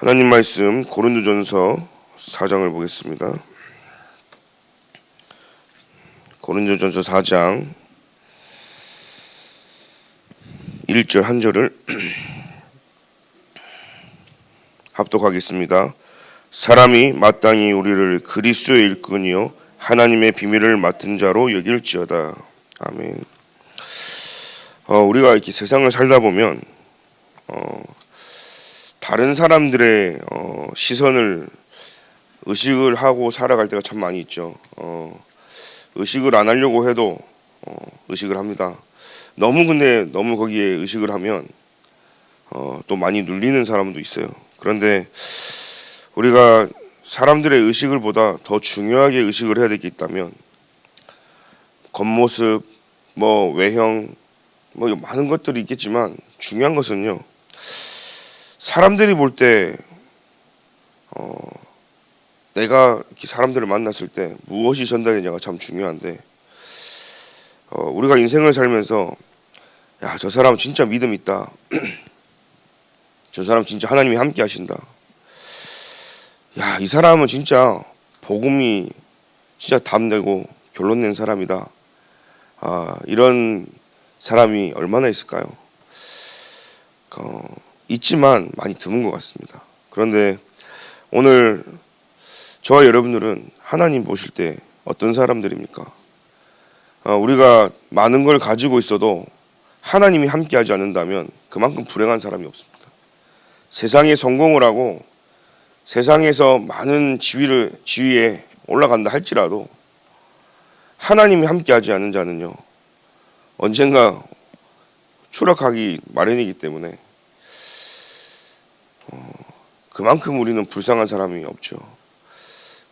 하나님 말씀 고린도전서 4장을 보겠습니다. 고린도전서 4장 1절 한 절을 합독하겠습니다. 사람이 마땅히 우리를 그리스도의 일꾼이요 하나님의 비밀을 맡은 자로 여길지어다. 아멘. 우리가 이렇게 세상을 살다 보면 다른 사람들의 시선을 의식을 하고 살아갈 때가 참 많이 있죠. 의식을 안 하려고 해도 의식을 합니다. 너무 거기에 의식을 하면 또 많이 눌리는 사람도 있어요. 그런데 우리가 사람들의 의식을 보다 더 중요하게 의식을 해야 될 게 있다면 겉모습, 외형, 많은 것들이 있겠지만 중요한 것은요. 사람들이 볼 때 내가 이렇게 사람들을 만났을 때 무엇이 전달되냐가 참 중요한데 우리가 인생을 살면서 야, 저 사람 진짜 믿음 있다. 저 사람 진짜 하나님이 함께 하신다. 야, 이 사람은 진짜 복음이 진짜 담대고 결론 낸 사람이다. 이런 사람이 얼마나 있을까요? 있지만 많이 드문 것 같습니다. 그런데 오늘 저와 여러분들은 하나님 보실 때 어떤 사람들입니까? 우리가 많은 걸 가지고 있어도 하나님이 함께하지 않는다면 그만큼 불행한 사람이 없습니다. 세상에 성공을 하고 세상에서 많은 지위에 올라간다 할지라도 하나님이 함께하지 않는 자는요 언젠가 추락하기 마련이기 때문에 그만큼 우리는 불쌍한 사람이 없죠.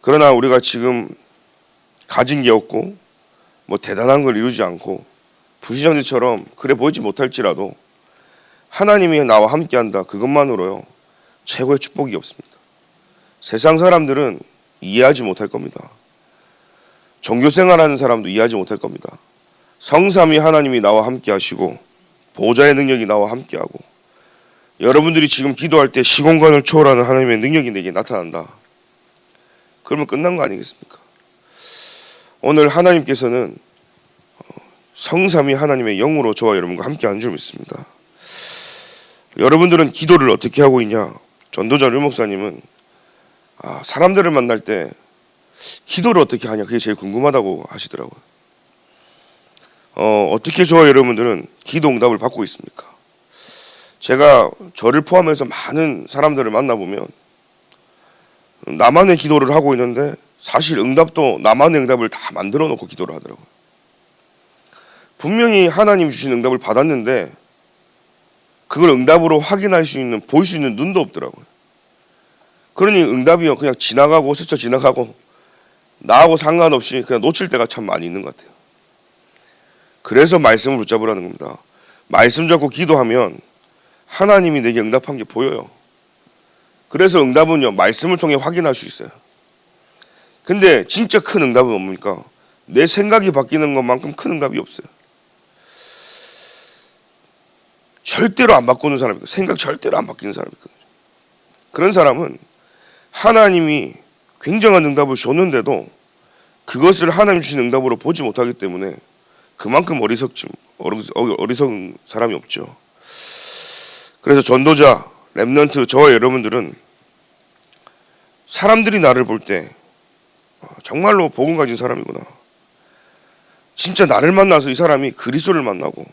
그러나 우리가 지금 가진 게 없고 대단한 걸 이루지 않고 불시장들처럼 그래 보이지 못할지라도 하나님이 나와 함께한다 그것만으로요 최고의 축복이 없습니다. 세상 사람들은 이해하지 못할 겁니다. 종교생활하는 사람도 이해하지 못할 겁니다. 성삼위 하나님이 나와 함께 하시고 보좌의 능력이 나와 함께 하고 여러분들이 지금 기도할 때 시공간을 초월하는 하나님의 능력이 내게 나타난다. 그러면 끝난 거 아니겠습니까? 오늘 하나님께서는 성삼위 하나님의 영으로 저와 여러분과 함께 하는 줄 믿습니다. 여러분들은 기도를 어떻게 하고 있냐? 전도자 류 목사님은 사람들을 만날 때 기도를 어떻게 하냐 그게 제일 궁금하다고 하시더라고요. 어떻게 저와 여러분들은 기도 응답을 받고 있습니까? 제가 저를 포함해서 많은 사람들을 만나보면 나만의 기도를 하고 있는데 사실 응답도 나만의 응답을 다 만들어 놓고 기도를 하더라고요. 분명히 하나님 주신 응답을 받았는데 그걸 응답으로 확인할 수 있는 보일 수 있는 눈도 없더라고요. 그러니 응답이요 그냥 지나가고 스쳐 지나가고 나하고 상관없이 그냥 놓칠 때가 참 많이 있는 것 같아요. 그래서 말씀을 붙잡으라는 겁니다. 말씀 잡고 기도하면 하나님이 내게 응답한 게 보여요. 그래서 응답은요 말씀을 통해 확인할 수 있어요. 근데 진짜 큰 응답은 뭡니까? 내 생각이 바뀌는 것만큼 큰 응답이 없어요. 절대로 안 바꾸는 사람이고 생각 절대로 안 바뀌는 사람이거든요. 그런 사람은 하나님이 굉장한 응답을 줬는데도 그것을 하나님 주신 응답으로 보지 못하기 때문에 그만큼 어리석은 사람이 없죠. 그래서 전도자, 렘넌트, 저와 여러분들은 사람들이 나를 볼 때 정말로 복음 가진 사람이구나. 진짜 나를 만나서 이 사람이 그리스도를 만나고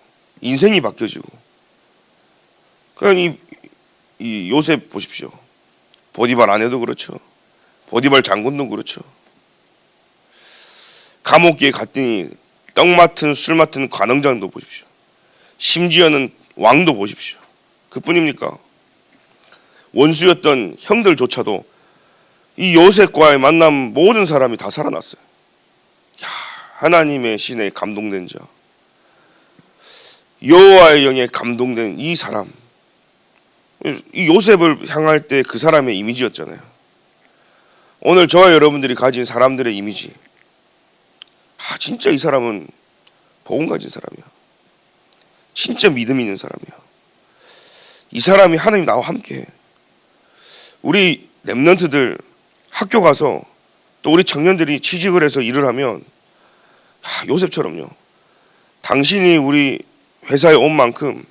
인생이 바뀌어지고 그냥 이 요셉 보십시오. 보디발 아내도 그렇죠. 보디발 장군도 그렇죠. 감옥에 갔더니 떡 맡은 술 맡은 관원장도 보십시오. 심지어는 왕도 보십시오. 그뿐입니까? 원수였던 형들조차도 이 요셉과의 만남 모든 사람이 다 살아났어요. 야, 하나님의 신에 감동된 자, 여호와의 영에 감동된 이 사람, 이 요셉을 향할 때 그 사람의 이미지였잖아요. 오늘 저와 여러분들이 가진 사람들의 이미지, 진짜 이 사람은 복음 가진 사람이야. 진짜 믿음 있는 사람이야. 이 사람이 하나님 나와 함께해. 우리 랩런트들 학교 가서 또 우리 청년들이 취직을 해서 일을 하면 요셉처럼요. 당신이 우리 회사에 온 만큼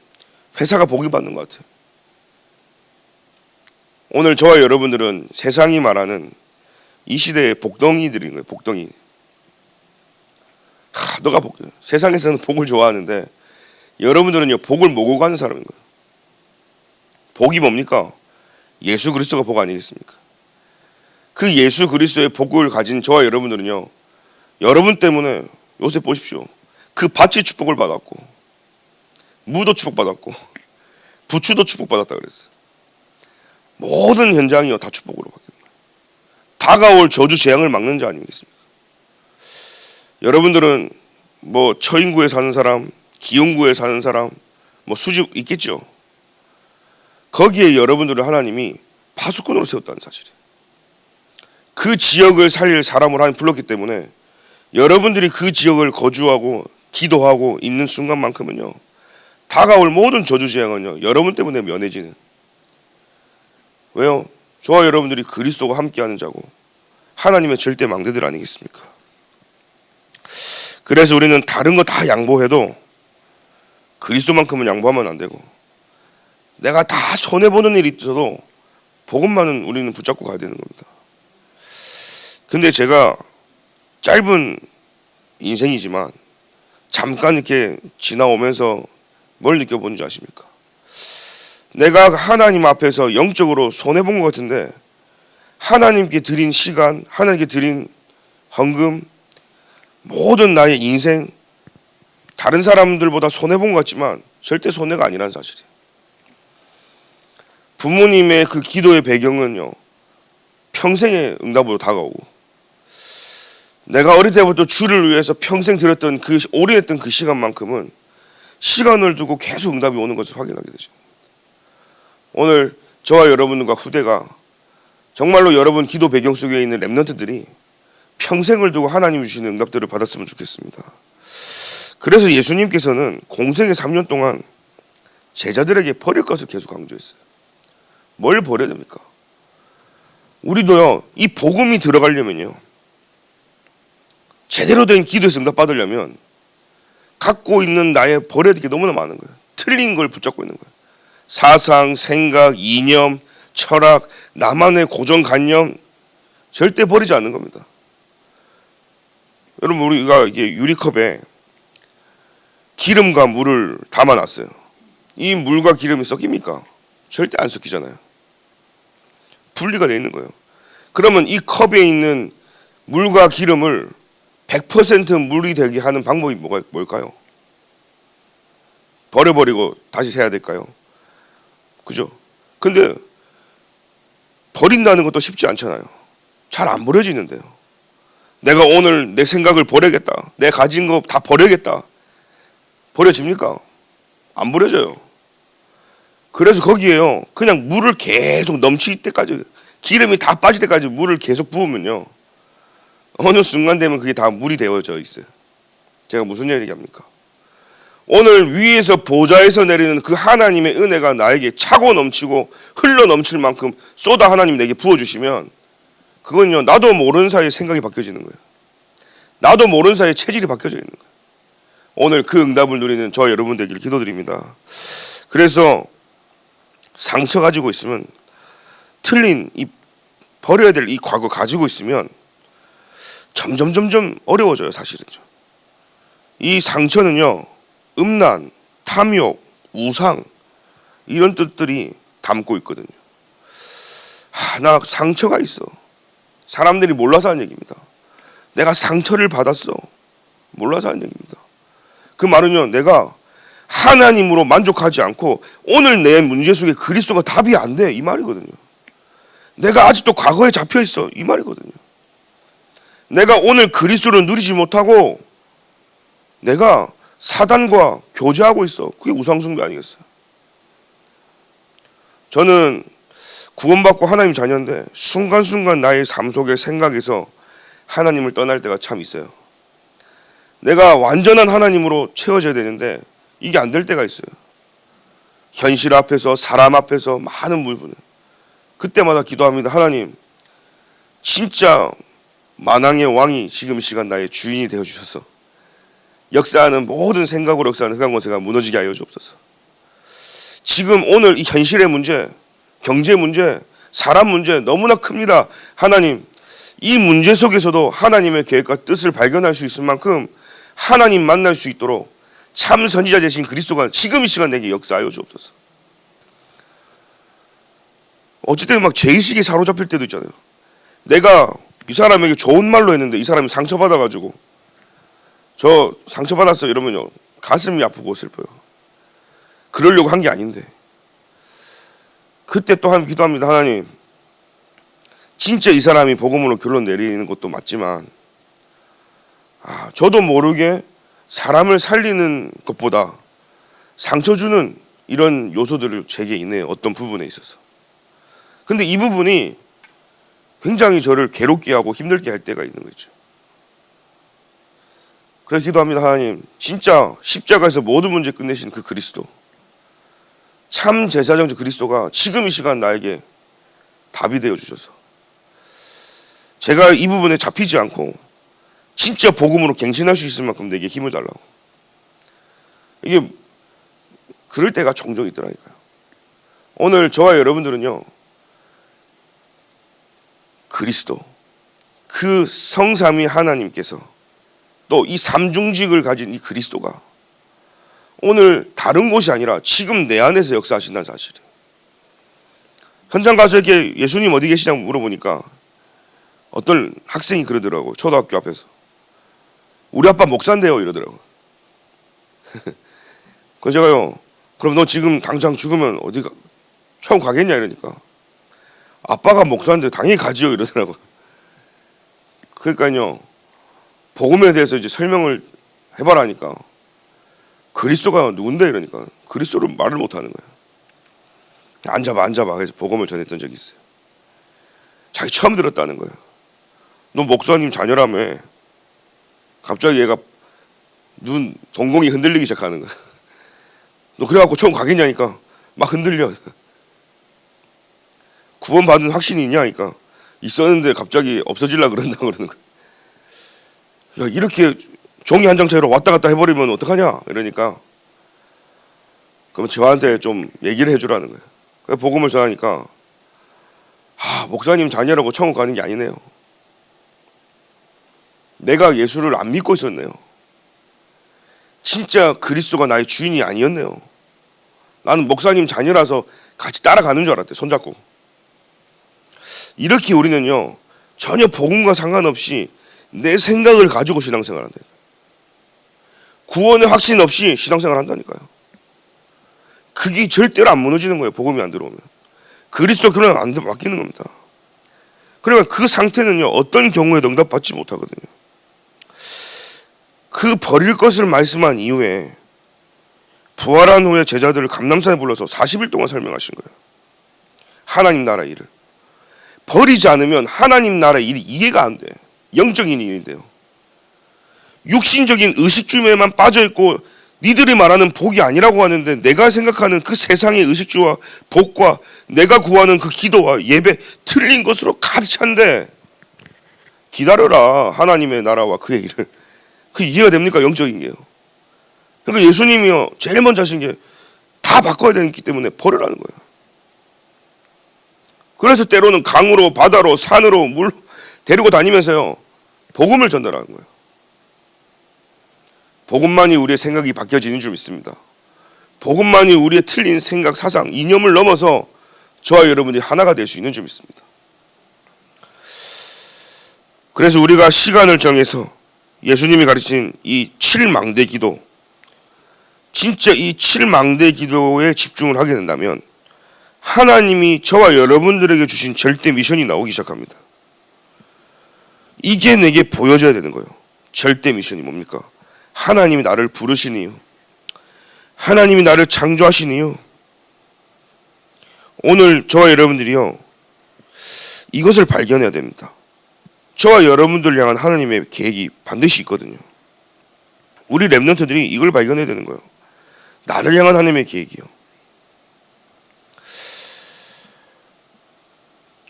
회사가 복이 받는 것 같아요. 오늘 저와 여러분들은 세상이 말하는 이 시대의 복덩이들인 거예요. 복덩이. 너가 세상에서는 복을 좋아하는데 여러분들은요 복을 모고 가는 사람인 거예요. 복이 뭡니까? 예수 그리스도가 복 아니겠습니까? 그 예수 그리스도의 복을 가진 저와 여러분들은요, 여러분 때문에 요셉 보십시오. 그 밭이 축복을 받았고 무도 축복받았고 부추도 축복받았다 그랬어요. 모든 현장이요 다 축복으로 바뀌는 거예요. 다가올 저주 재앙을 막는 자 아니겠습니까? 여러분들은 뭐 처인구에 사는 사람, 기흥구에 사는 사람, 뭐 수직 있겠죠. 거기에 여러분들을 하나님이 파수꾼으로 세웠다는 사실이에요. 그 지역을 살릴 사람을 하나님 불렀기 때문에 여러분들이 그 지역을 거주하고 기도하고 있는 순간만큼은요, 다가올 모든 저주 재앙은요 여러분 때문에 면해지는. 왜요? 저와 여러분들이 그리스도와 함께하는 자고 하나님의 절대 망대들 아니겠습니까? 그래서 우리는 다른 거 다 양보해도 그리스도만큼은 양보하면 안 되고, 내가 다 손해보는 일이 있어도 복음만은 우리는 붙잡고 가야 되는 겁니다. 근데 제가 짧은 인생이지만 잠깐 이렇게 지나오면서 뭘 느껴본 줄 아십니까? 내가 하나님 앞에서 영적으로 손해본 것 같은데 하나님께 드린 시간, 하나님께 드린 헌금, 모든 나의 인생, 다른 사람들보다 손해본 것 같지만 절대 손해가 아니라는 사실이에요. 부모님의 그 기도의 배경은요 평생의 응답으로 다가오고, 내가 어릴 때부터 주를 위해서 평생 들였던 그 올인했던 그 시간만큼은 시간을 두고 계속 응답이 오는 것을 확인하게 되죠. 오늘 저와 여러분과 후대가 정말로 여러분 기도 배경 속에 있는 랩런트들이 평생을 두고 하나님 주시는 응답들을 받았으면 좋겠습니다. 그래서 예수님께서는 공생의 3년 동안 제자들에게 버릴 것을 계속 강조했어요. 뭘 버려야 됩니까? 우리도요 이 복음이 들어가려면요, 제대로 된 기도에서 응답 받으려면 갖고 있는 나의 버려야 될 게 너무나 많은 거예요. 틀린 걸 붙잡고 있는 거예요. 사상, 생각, 이념, 철학, 나만의 고정관념 절대 버리지 않는 겁니다. 여러분, 우리가 이게 유리컵에 기름과 물을 담아놨어요. 이 물과 기름이 섞입니까? 절대 안 섞이잖아요. 분리가 되어 있는 거예요. 그러면 이 컵에 있는 물과 기름을 100% 물이 되게 하는 방법이 뭘까요? 버려버리고 다시 세야 될까요? 그죠? 근데 버린다는 것도 쉽지 않잖아요. 잘 안 버려지는데요. 내가 오늘 내 생각을 버려야겠다, 내 가진 거 다 버려야겠다, 버려집니까? 안 버려져요. 그래서 거기에요 그냥 물을 계속 넘칠 때까지, 기름이 다 빠질 때까지 물을 계속 부으면요 어느 순간 되면 그게 다 물이 되어져 있어요. 제가 무슨 얘기합니까? 오늘 위에서 보좌에서 내리는 그 하나님의 은혜가 나에게 차고 넘치고 흘러 넘칠 만큼 쏟아 하나님 내게 부어주시면, 그건요 나도 모르는 사이에 생각이 바뀌어지는 거예요. 나도 모르는 사이에 체질이 바뀌어져 있는 거예요. 오늘 그 응답을 누리는 저 여러분 되기를 기도드립니다. 그래서 상처 가지고 있으면, 틀린 이 버려야 될 이 과거 가지고 있으면 점점 어려워져요. 사실은 이 상처는요 음란, 탐욕, 우상 이런 뜻들이 담고 있거든요. 나 상처가 있어. 사람들이 몰라서 하는 얘기입니다. 내가 상처를 받았어. 몰라서 하는 얘기입니다. 그 말은요, 내가 하나님으로 만족하지 않고 오늘 내 문제 속에 그리스도가 답이 안 돼, 이 말이거든요. 내가 아직도 과거에 잡혀 있어, 이 말이거든요. 내가 오늘 그리스도를 누리지 못하고 내가 사단과 교제하고 있어. 그게 우상숭배 아니겠어요? 저는 구원받고 하나님 자녀인데 순간순간 나의 삶 속의 생각에서 하나님을 떠날 때가 참 있어요. 내가 완전한 하나님으로 채워져야 되는데 이게 안 될 때가 있어요. 현실 앞에서, 사람 앞에서 많은 부분을. 그때마다 기도합니다. 하나님, 진짜 만왕의 왕이 지금 이 시간 나의 주인이 되어주셔서 역사하는 모든 생각으로 역사하는 흑암권세가 무너지게 하여 주옵소서. 지금 오늘 이 현실의 문제, 경제 문제, 사람 문제 너무나 큽니다. 하나님, 이 문제 속에서도 하나님의 계획과 뜻을 발견할 수 있을 만큼 하나님 만날 수 있도록 참 선지자 되신 그리스도가 지금 이 시간 내게 역사하여 주옵소서. 어쨌든 막 죄의식이 사로잡힐 때도 있잖아요. 내가 이 사람에게 좋은 말로 했는데 이 사람이 상처받아가지고 저 상처받았어 이러면요 가슴이 아프고 슬퍼요. 그러려고 한 게 아닌데 그때 또한 기도합니다. 하나님, 진짜 이 사람이 복음으로 결론 내리는 것도 맞지만 저도 모르게 사람을 살리는 것보다 상처 주는 이런 요소들을 제게 있네요. 어떤 부분에 있어서. 근데 이 부분이 굉장히 저를 괴롭게 하고 힘들게 할 때가 있는 거죠. 그래서 기도합니다. 하나님, 진짜 십자가에서 모든 문제 끝내신 그 그리스도, 참 제사장적 그리스도가 지금 이 시간 나에게 답이 되어 주셔서 제가 이 부분에 잡히지 않고 진짜 복음으로 갱신할 수 있을 만큼 내게 힘을 달라고. 이게 그럴 때가 종종 있더라니까요. 오늘 저와 여러분들은요, 그리스도, 그 성삼위 하나님께서 또 이 삼중직을 가진 이 그리스도가 오늘 다른 곳이 아니라 지금 내 안에서 역사하신다는 사실이에요. 현장 가서 이렇게 예수님 어디 계시냐고 물어보니까 어떤 학생이 그러더라고요. 초등학교 앞에서. 우리 아빠 목사인데요 이러더라고요. 그래서 제가요, 그럼 너 지금 당장 죽으면 어디 처음 가겠냐 이러니까 아빠가 목사인데 당연히 가지요 이러더라고요. 그러니까요, 복음에 대해서 이제 설명을 해봐라니까 그리스도가 누군데 이러니까 그리스도를 말을 못하는 거예요. 앉아봐 해서 복음을 전했던 적이 있어요. 자기 처음 들었다는 거예요. 너 목사님 자녀라며. 갑자기 얘가 눈 동공이 흔들리기 시작하는 거야. 너 그래갖고 처음 가겠냐니까 막 흔들려. 구원받은 확신이 있냐니까 있었는데 갑자기 없어지려고 그런다고 그러는 거야. 야, 이렇게 종이 한 장 차이로 왔다 갔다 해버리면 어떡하냐 이러니까 그럼 저한테 좀 얘기를 해주라는 거예요. 그래서 복음을 전하니까 목사님 자녀라고 천국 가는 게 아니네요. 내가 예수를 안 믿고 있었네요. 진짜 그리스도가 나의 주인이 아니었네요. 나는 목사님 자녀라서 같이 따라가는 줄 알았대, 손잡고. 이렇게 우리는요, 전혀 복음과 상관없이 내 생각을 가지고 신앙생활 한다. 구원의 확신 없이 신앙생활 한다니까요. 그게 절대로 안 무너지는 거예요. 복음이 안 들어오면. 그리스도 그러면 안 바뀌는 겁니다. 그러니까 그 상태는요, 어떤 경우에도 응답받지 못하거든요. 그 버릴 것을 말씀한 이후에 부활한 후에 제자들을 감람산에 불러서 40일 동안 설명하신 거예요. 하나님 나라 일을. 버리지 않으면 하나님 나라 일이 이해가 안 돼. 영적인 일인데요. 육신적인 의식주에만 빠져있고 니들이 말하는 복이 아니라고 하는데 내가 생각하는 그 세상의 의식주와 복과 내가 구하는 그 기도와 예배 틀린 것으로 가득 찬데 기다려라. 하나님의 나라와 그의 일을. 그게 이해가 됩니까? 영적인 게요. 그러니까 예수님이요, 제일 먼저 하신 게 다 바꿔야 되기 때문에 버리라는 거예요. 그래서 때로는 강으로 바다로 산으로 물 데리고 다니면서요, 복음을 전달하는 거예요. 복음만이 우리의 생각이 바뀌어지는 줄 믿습니다. 복음만이 우리의 틀린 생각, 사상, 이념을 넘어서 저와 여러분이 하나가 될 수 있는 줄 믿습니다. 그래서 우리가 시간을 정해서 예수님이 가르친 이 7망대 기도, 진짜 이 7망대 기도에 집중을 하게 된다면 하나님이 저와 여러분들에게 주신 절대 미션이 나오기 시작합니다. 이게 내게 보여져야 되는 거예요. 절대 미션이 뭡니까? 하나님이 나를 부르신 이유, 하나님이 나를 창조하신 이유. 오늘 저와 여러분들이요, 이것을 발견해야 됩니다. 저와 여러분들 향한 하나님의 계획이 반드시 있거든요. 우리 렘넌트들이 이걸 발견해야 되는 거예요. 나를 향한 하나님의 계획이요.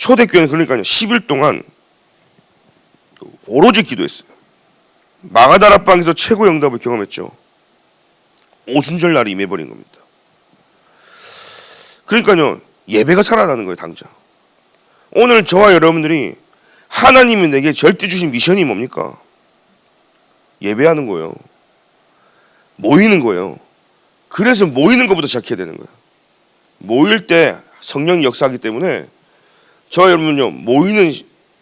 초대교회는 그러니까요 10일 동안 오로지 기도했어요. 마가다락방에서 최고의 응답을 경험했죠. 오순절 날이 임해버린 겁니다. 그러니까요 예배가 살아나는 거예요. 당장 오늘 저와 여러분들이 하나님이 내게 절대 주신 미션이 뭡니까? 예배하는 거예요. 모이는 거예요. 그래서 모이는 것부터 시작해야 되는 거예요. 모일 때 성령이 역사하기 때문에 저와 여러분은요 모이는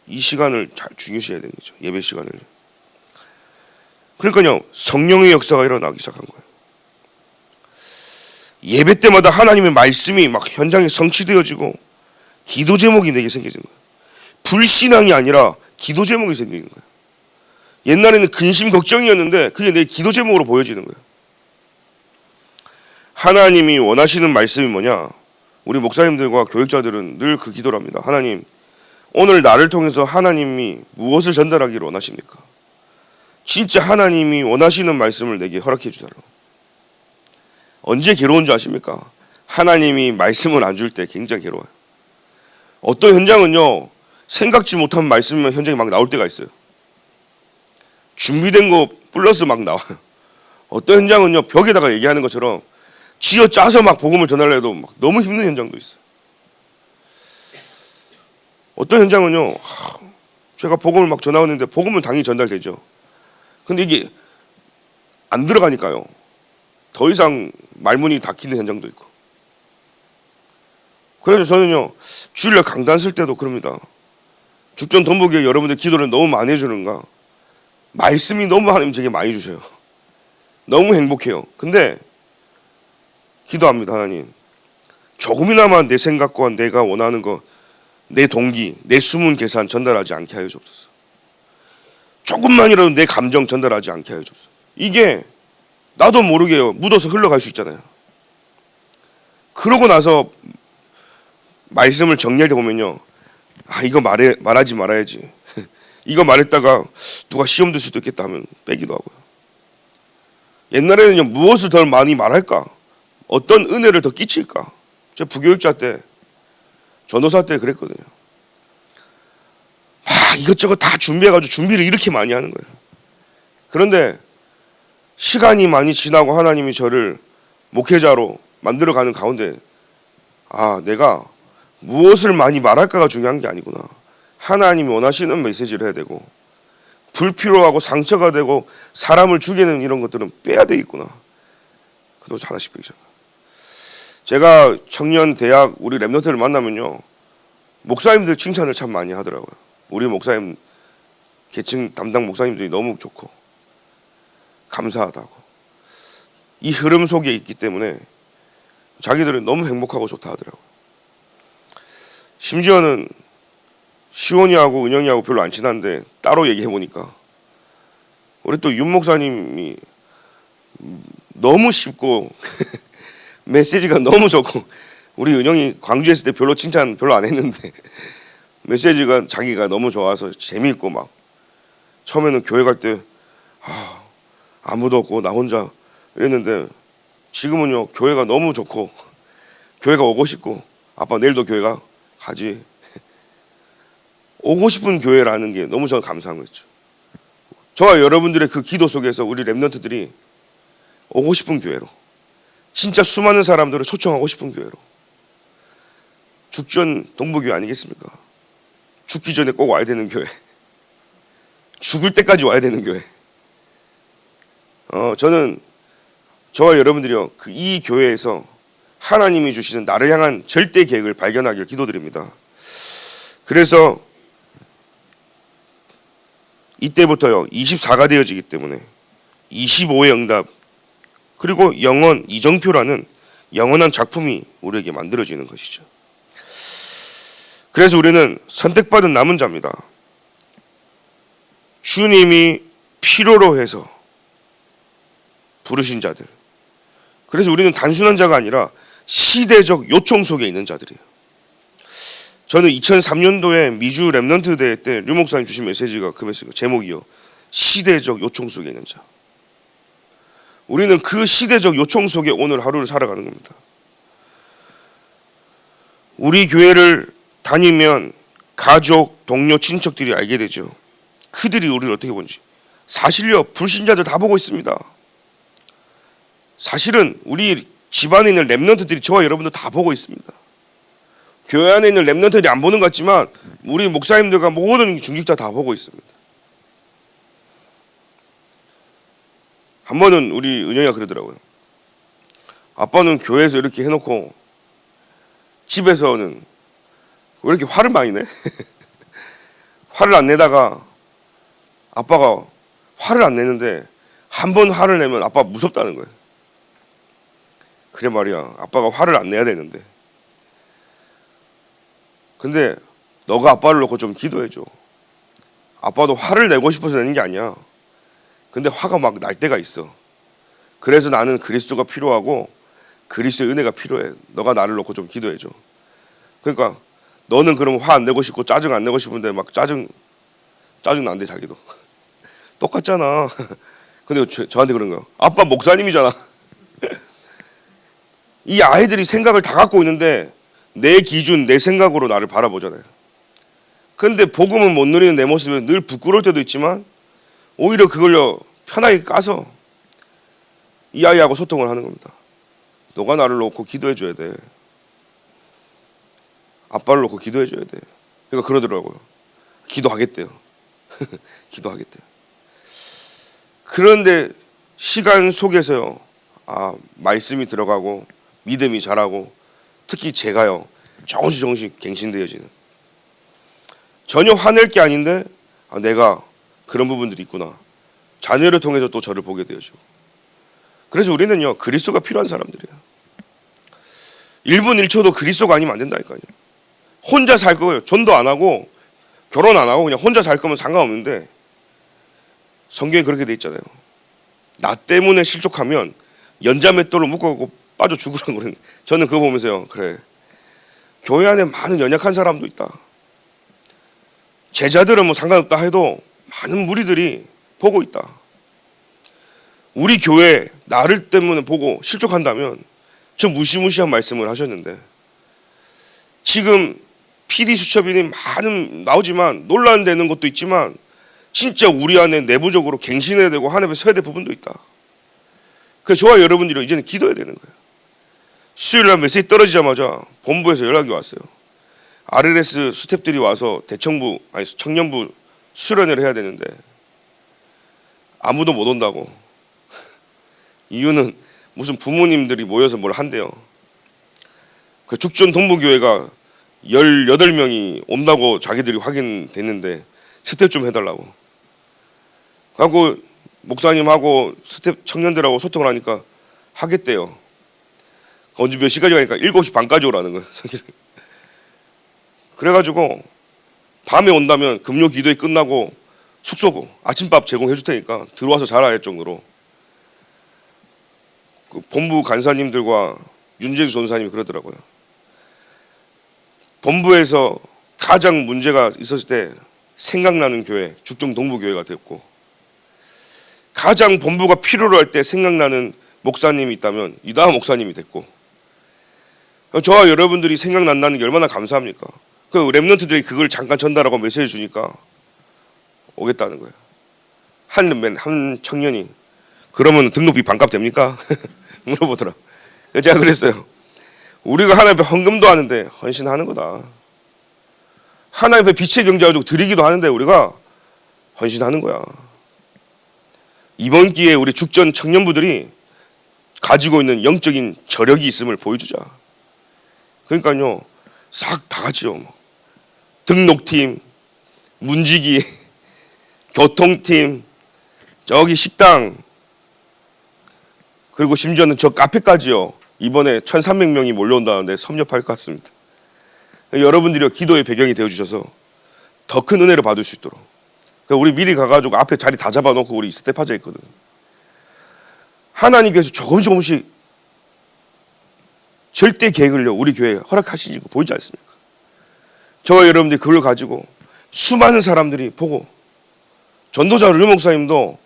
이 시간을 잘 중요시해야 되는 거죠. 예배 시간을. 그러니까요 성령의 역사가 일어나기 시작한 거예요. 예배 때마다 하나님의 말씀이 막 현장에 성취되어지고 기도 제목이 내게 생겨진 거예요. 불신앙이 아니라 기도 제목이 생기는 거예요. 옛날에는 근심 걱정이었는데 그게 내 기도 제목으로 보여지는 거예요. 하나님이 원하시는 말씀이 뭐냐? 우리 목사님들과 교육자들은 늘 그 기도를 합니다. 하나님, 오늘 나를 통해서 하나님이 무엇을 전달하기를 원하십니까? 진짜 하나님이 원하시는 말씀을 내게 허락해 주달라고. 언제 괴로운 줄 아십니까? 하나님이 말씀을 안 줄 때 굉장히 괴로워요. 어떤 현장은요 생각지 못한 말씀이 현장에 막 나올 때가 있어요. 준비된 거 플러스 막 나와요. 어떤 현장은요 벽에다가 얘기하는 것처럼 쥐어 짜서 막 복음을 전하려 해도 막 너무 힘든 현장도 있어요. 어떤 현장은요 제가 복음을 막 전하는데 복음은 당연히 전달되죠. 근데 이게 안 들어가니까요 더 이상 말문이 닫히는 현장도 있고. 그래서 저는요 주일날 강단 쓸 때도 그럽니다. 죽전 돈보기에 여러분들 기도를 너무 많이 해주는가, 말씀이 너무 하나님 제게 많이 주셔요. 너무 행복해요. 근데 기도합니다. 하나님 조금이나마 내 생각과 내가 원하는 거, 내 동기, 내 숨은 계산 전달하지 않게 하여 주옵소서. 조금만이라도 내 감정 전달하지 않게 하여 주옵소서. 이게 나도 모르게요 묻어서 흘러갈 수 있잖아요. 그러고 나서 말씀을 정리할 때 보면요 이거 말하지 말아야지 이거 말했다가 누가 시험 들 수도 있겠다 하면 빼기도 하고요. 옛날에는요 무엇을 더 많이 말할까, 어떤 은혜를 더 끼칠까. 저 부교육자 때 전도사 때 그랬거든요. 이것저것 다 준비해가지고 준비를 이렇게 많이 하는 거예요. 그런데 시간이 많이 지나고 하나님이 저를 목회자로 만들어가는 가운데 내가 무엇을 많이 말할까가 중요한 게 아니구나. 하나님이 원하시는 메시지를 해야 되고 불필요하고 상처가 되고 사람을 죽이는 이런 것들은 빼야 되겠구나. 그것도 하나씩 배우죠. 제가 청년 대학 우리 랩런트를 만나면요 목사님들 칭찬을 참 많이 하더라고요. 우리 목사님 계층 담당 목사님들이 너무 좋고 감사하다고. 이 흐름 속에 있기 때문에 자기들은 너무 행복하고 좋다 하더라고요. 심지어는 시온이하고 은영이하고 별로 안 친한데 따로 얘기해 보니까 우리 또 윤 목사님이 너무 쉽고 메시지가 너무 좋고, 우리 은영이 광주에 있을 때 별로 칭찬 별로 안 했는데 메시지가 자기가 너무 좋아서 재미있고 막 처음에는 교회 갈 때 아무도 없고 나 혼자 이랬는데 지금은요 교회가 너무 좋고 교회가 오고 싶고 아빠 내일도 교회가 가지. 오고 싶은 교회라는 게 너무 저는 감사한 거죠. 저와 여러분들의 그 기도 속에서 우리 랩런트들이 오고 싶은 교회로, 진짜 수많은 사람들을 초청하고 싶은 교회로, 죽전 동부교회 아니겠습니까? 죽기 전에 꼭 와야 되는 교회, 죽을 때까지 와야 되는 교회. 저는 저와 여러분들이요 이 교회에서 하나님이 주시는 나를 향한 절대 계획을 발견하기를 기도드립니다. 그래서 이때부터요 24가 되어지기 때문에 25의 응답 그리고 영원 이정표라는 영원한 작품이 우리에게 만들어지는 것이죠. 그래서 우리는 선택받은 남은 자입니다. 주님이 필요로 해서 부르신 자들. 그래서 우리는 단순한 자가 아니라 시대적 요청 속에 있는 자들이에요. 저는 2003년도에 미주 랩런트 대회 때 류 목사님 주신 메시지가 그 메시지 제목이요 시대적 요청 속에 있는 자. 우리는 그 시대적 요청 속에 오늘 하루를 살아가는 겁니다. 우리 교회를 다니면 가족, 동료, 친척들이 알게 되죠. 그들이 우리를 어떻게 보는지. 사실요, 불신자들 다 보고 있습니다. 사실은 우리 집안에 있는 렘넌트들이 저와 여러분들 다 보고 있습니다. 교회 안에 있는 렘넌트들이 안 보는 것 같지만 우리 목사님들과 모든 중직자 다 보고 있습니다. 한 번은 우리 은영이가 그러더라고요. 아빠는 교회에서 이렇게 해놓고 집에서는 왜 이렇게 화를 많이 내? 화를 안 내다가 아빠가 화를 안 내는데 한 번 화를 내면 아빠가 무섭다는 거예요. 그래 말이야. 아빠가 화를 안 내야 되는데. 근데 너가 아빠를 놓고 좀 기도해줘. 아빠도 화를 내고 싶어서 내는 게 아니야. 근데 화가 막 날 때가 있어. 그래서 나는 그리스도가 필요하고 그리스도의 은혜가 필요해. 너가 나를 놓고 좀 기도해줘. 그러니까 너는 그러면 화 안 내고 싶고 짜증 안 내고 싶은데 막 짜증 난대 자기도. 똑같잖아. 근데 저한테 그런 거예요. 아빠 목사님이잖아. 이 아이들이 생각을 다 갖고 있는데 내 기준, 내 생각으로 나를 바라보잖아요. 근데 복음은 못 누리는 내 모습에 늘 부끄러울 때도 있지만 오히려 그걸요 편하게 까서 이 아이하고 소통을 하는 겁니다. 너가 나를 놓고 기도해 줘야 돼. 아빠를 놓고 기도해 줘야 돼. 그러니까 그러더라고요. 기도하겠대요. 기도하겠대요. 그런데 시간 속에서요, 말씀이 들어가고 믿음이 자라고 특히 제가요 조금씩 갱신되어지는, 전혀 화낼 게 아닌데 내가 그런 부분들이 있구나. 자녀를 통해서 또 저를 보게 되어지고. 그래서 우리는요 그리스도가 필요한 사람들이에요. 1분 1초도 그리스도가 아니면 안 된다니까요. 혼자 살 거예요. 전도 안 하고 결혼 안 하고 그냥 혼자 살 거면 상관없는데 성경에 그렇게 돼 있잖아요. 나 때문에 실족하면 연자맷돌로 묶어갖고 빠져 죽으라고 그러는. 저는 그거 보면서요, 그래, 교회 안에 많은 연약한 사람도 있다. 제자들은 뭐 상관없다 해도 많은 무리들이 보고 있다. 우리 교회 나를 때문에 보고 실족한다면, 저 무시무시한 말씀을 하셨는데 지금 PD 수첩이 많은 나오지만 논란되는 것도 있지만 진짜 우리 안에 내부적으로 갱신해야 되고 하나님에 서야 될 부분도 있다. 그래서 저와 여러분들이 이제는 기도해야 되는 거예요. 수요일날 메시지 떨어지자마자 본부에서 연락이 왔어요. RLS 스태프들이 와서 청년부 수련회를 해야 되는데 아무도 못 온다고. 이유는 무슨 부모님들이 모여서 뭘 한대요. 그 죽전 동부교회가 18명이 온다고 자기들이 확인됐는데 스텝 좀 해달라고. 하고 목사님하고 스텝 청년들하고 소통을 하니까 하겠대요. 언제 몇 시까지 가니까 7시 반까지 오라는 거예요. 그래가지고 밤에 온다면 금요 기도회 끝나고 숙소 아침밥 제공해 줄 테니까 들어와서 자라 할 정도로. 그 본부 간사님들과 윤재수 전사님이 그러더라고요. 본부에서 가장 문제가 있었을 때 생각나는 교회, 죽정 동부교회가 됐고, 가장 본부가 필요로 할 때 생각나는 목사님이 있다면 이다하 목사님이 됐고, 저와 여러분들이 생각난다는 게 얼마나 감사합니까? 그 렘넌트들이 그걸 잠깐 전달하고 메시지 주니까 오겠다는 거예요. 한 청년이 그러면 등록비 반값 됩니까? 물어보더라. 제가 그랬어요. 우리가 하나님 앞에 헌금도 하는데 헌신하는 거다. 하나님 앞에 빛의 경제 가지고 드리기도 하는데 우리가 헌신하는 거야. 이번 기회에 우리 죽전 청년부들이 가지고 있는 영적인 저력이 있음을 보여주자. 그러니까요, 싹 다 같이요. 등록팀, 문지기, 교통팀, 저기 식당, 그리고 심지어는 저 카페까지요. 이번에 1,300명이 몰려온다는데 섭렵할 것 같습니다. 여러분들이 기도의 배경이 되어주셔서 더 큰 은혜를 받을 수 있도록. 우리 미리 가가지고 앞에 자리 다 잡아놓고 우리 스텝하자 있거든. 하나님께서 조금씩 절대 계획을요 우리 교회에 허락하시지 보이지 않습니까? 저와 여러분들이 그걸 가지고 수많은 사람들이 보고, 전도자 류 목사님도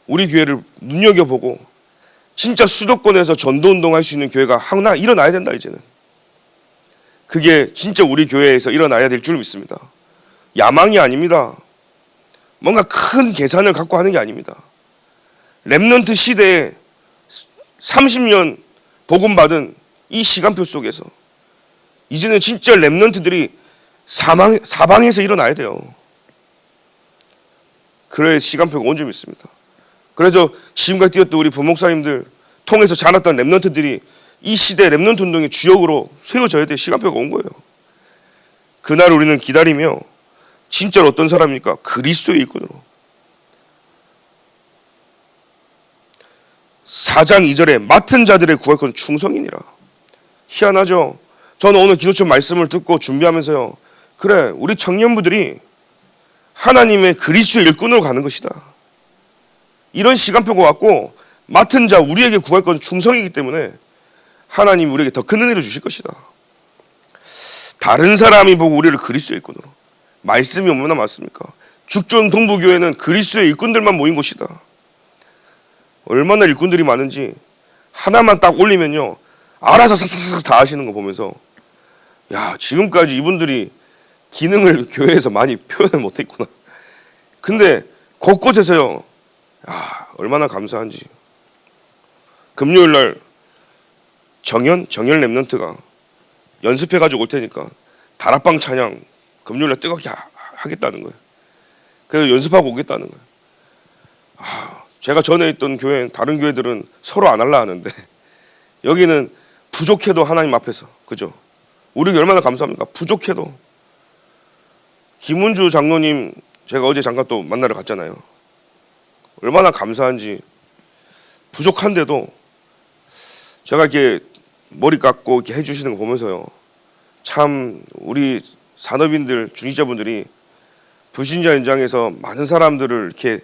우리 교회를 눈여겨보고 진짜 수도권에서 전도운동 할 수 있는 교회가 하나 일어나야 된다. 이제는 그게 진짜 우리 교회에서 일어나야 될 줄 믿습니다. 야망이 아닙니다. 뭔가 큰 계산을 갖고 하는 게 아닙니다. 렘넌트 시대에 30년 복음받은 이 시간표 속에서 이제는 진짜 렘넌트들이 사방에서 일어나야 돼요. 그래야 시간표가 온 줄 믿습니다. 그래서 지금까지 뛰었던 우리 부목사님들 통해서 자랐던 렘넌트들이 이 시대 렘넌트 운동의 주역으로 세워져야 될 시간표가 온 거예요. 그날 우리는 기다리며 진짜로 어떤 사람입니까? 그리스도의 일꾼으로. 4장 2절에 맡은 자들의 구할 것은 충성이니라. 희한하죠? 저는 오늘 기도처 말씀을 듣고 준비하면서요, 그래, 우리 청년부들이 하나님의 그리스도의 일꾼으로 가는 것이다. 이런 시간표가 왔고 맡은 자 우리에게 구할 것은 충성이기 때문에 하나님이 우리에게 더 큰 은혜를 주실 것이다. 다른 사람이 보고 우리를 그리스도의 일꾼으로. 말씀이 얼마나 많습니까? 죽전 동부교회는 그리스도의 일꾼들만 모인 곳이다. 얼마나 일꾼들이 많은지 하나만 딱 올리면요, 알아서 싹싹싹 다 하시는 거 보면서, 야, 지금까지 이분들이 기능을 교회에서 많이 표현을 못했구나. 근데 곳곳에서요, 야, 얼마나 감사한지. 금요일날 정연 렘넌트가 연습해가지고 올 테니까 다락방 찬양 금요일날 뜨겁게 하겠다는 거예요. 그래서 연습하고 오겠다는 거예요. 제가 전에 있던 교회, 다른 교회들은 서로 안 할라 하는데 여기는 부족해도 하나님 앞에서, 그죠? 우리가 얼마나 감사합니까? 부족해도. 김은주 장로님 제가 어제 잠깐 또 만나러 갔잖아요. 얼마나 감사한지. 부족한데도 제가 이렇게 머리 깎고 이렇게 해주시는 거 보면서요, 참 우리 산업인들, 중직자분들이 불신자 현장에서 많은 사람들을 이렇게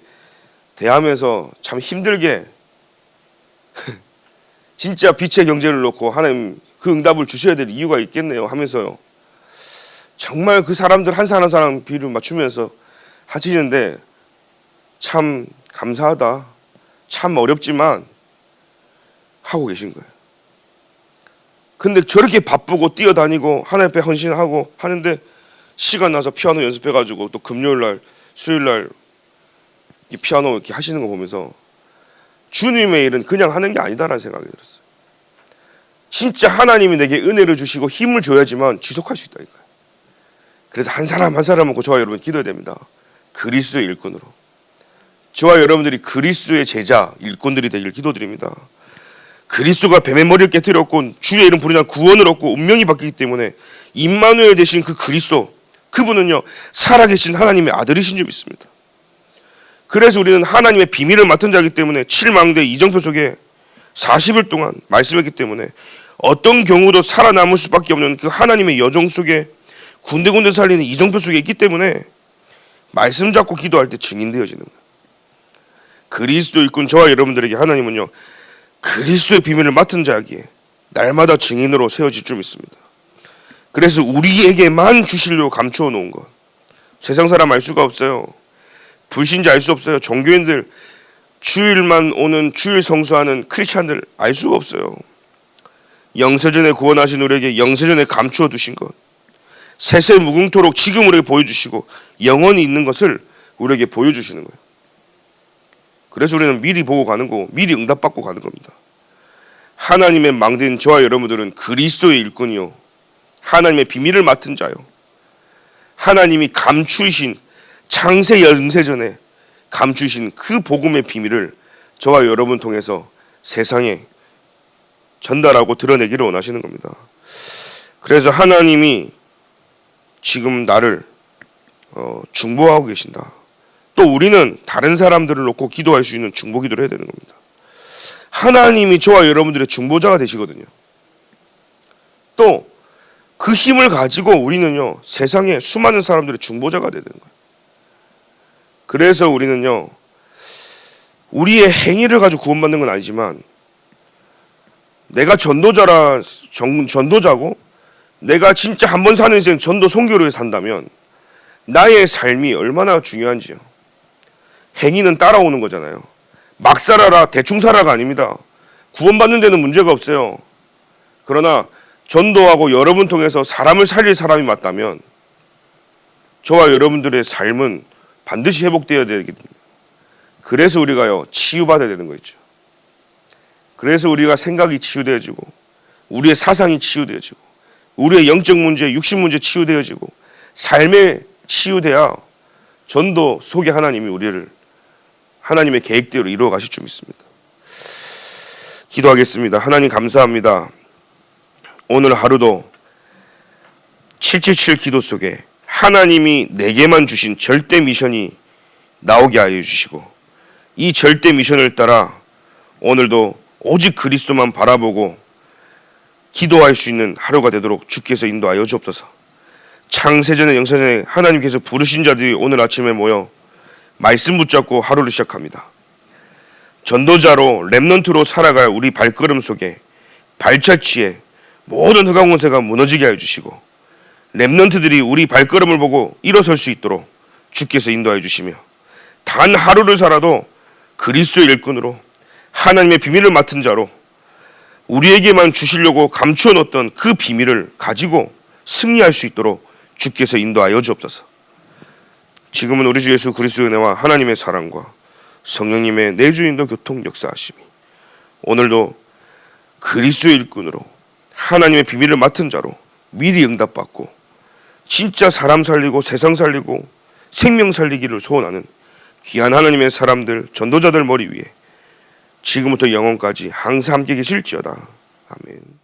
대하면서 참 힘들게 진짜 빛의 경제를 놓고 하나님 그 응답을 주셔야 될 이유가 있겠네요 하면서요, 정말 그 사람들 한 사람 한 사람 비율을 맞추면서 하시는데 참 감사하다, 참 어렵지만 하고 계신 거예요. 근데 저렇게 바쁘고 뛰어다니고 하나님 앞에 헌신하고 하는데 시간 나서 피아노 연습해가지고 또 금요일날 수요일날 피아노 이렇게 하시는 거 보면서 주님의 일은 그냥 하는 게 아니다라는 생각이 들었어요. 진짜 하나님이 내게 은혜를 주시고 힘을 줘야지만 지속할 수 있다니까요. 그래서 한 사람 한 사람 먹고 저와 여러분 기도해야 됩니다. 그리스도의 일꾼으로. 저와 여러분들이 그리스도의 제자, 일꾼들이 되길 기도드립니다. 그리스도가 뱀의 머리를 깨뜨렸고 주의 이름 부르자 구원을 얻고 운명이 바뀌기 때문에 임마누엘 되신 그 그리스도, 그분은요 살아계신 하나님의 아들이신 줄 믿습니다. 그래서 우리는 하나님의 비밀을 맡은 자이기 때문에 7망대 이정표 속에 40일 동안 말씀했기 때문에 어떤 경우도 살아남을 수밖에 없는 그 하나님의 여정 속에 군데군데 살리는 이정표 속에 있기 때문에 말씀 잡고 기도할 때 증인되어지는 거예요. 그리스도 일꾼 저와 여러분들에게 하나님은요 그리스도의 비밀을 맡은 자에게 날마다 증인으로 세워질 줄 믿습니다. 그래서 우리에게만 주시려고 감추어 놓은 것, 세상 사람 알 수가 없어요. 불신자 알 수 없어요. 종교인들, 주일만 오는 주일 성수하는 크리스찬들 알 수가 없어요. 영세전에 구원하신 우리에게 영세전에 감추어 두신 것, 세세 무궁토록 지금 우리에게 보여주시고 영원히 있는 것을 우리에게 보여주시는 거예요. 그래서 우리는 미리 보고 가는 거고 미리 응답받고 가는 겁니다. 하나님의 망대인 저와 여러분들은 그리스도의 일꾼이요 하나님의 비밀을 맡은 자요, 하나님이 감추신 창세 영세전에 감추신 그 복음의 비밀을 저와 여러분 통해서 세상에 전달하고 드러내기를 원하시는 겁니다. 그래서 하나님이 지금 나를 중보하고 계신다. 또 우리는 다른 사람들을 놓고 기도할 수 있는 중보 기도를 해야 되는 겁니다. 하나님이 저와 여러분들의 중보자가 되시거든요. 또 그 힘을 가지고 우리는요 세상에 수많은 사람들의 중보자가 되는 거예요. 그래서 우리는요 우리의 행위를 가지고 구원받는 건 아니지만 내가 전도자고 내가 진짜 한 번 사는 인생 전도 선교로 산다면 나의 삶이 얼마나 중요한지요. 행위는 따라오는 거잖아요. 막 살아라 대충 살아가 아닙니다. 구원받는 데는 문제가 없어요. 그러나 전도하고 여러분 통해서 사람을 살릴 사람이 맞다면 저와 여러분들의 삶은 반드시 회복되어야 되겠습니다. 그래서 우리가요 치유받아야 되는 거죠. 그래서 우리가 생각이 치유되어지고 우리의 사상이 치유되어지고 우리의 영적 문제, 육신 문제 치유되어지고 삶에 치유돼야 전도 속에 하나님이 우리를 하나님의 계획대로 이루어 가실 줄 믿습니다. 기도하겠습니다. 하나님 감사합니다. 오늘 하루도 777 기도 속에 하나님이 내게만 주신 절대 미션이 나오게 하여 주시고 이 절대 미션을 따라 오늘도 오직 그리스도만 바라보고 기도할 수 있는 하루가 되도록 주께서 인도하여 주옵소서. 창세전에 영세전에 하나님께서 부르신 자들이 오늘 아침에 모여 말씀 붙잡고 하루를 시작합니다. 전도자로 렘넌트로 살아갈 우리 발걸음 속에 발자취에 모든 흑암 권세가 무너지게 하여 주시고 렘넌트들이 우리 발걸음을 보고 일어설 수 있도록 주께서 인도하여 주시며 단 하루를 살아도 그리스도의 일꾼으로 하나님의 비밀을 맡은 자로 우리에게만 주시려고 감추어 놓았던 그 비밀을 가지고 승리할 수 있도록 주께서 인도하여 주옵소서. 지금은 우리 주 예수 그리스도의 은혜와 하나님의 사랑과 성령님의 내주인도 교통 역사하심이 오늘도 그리스도의 일꾼으로 하나님의 비밀을 맡은 자로 미리 응답받고 진짜 사람 살리고 세상 살리고 생명 살리기를 소원하는 귀한 하나님의 사람들 전도자들 머리 위에 지금부터 영원까지 항상 함께 계실지어다. 아멘.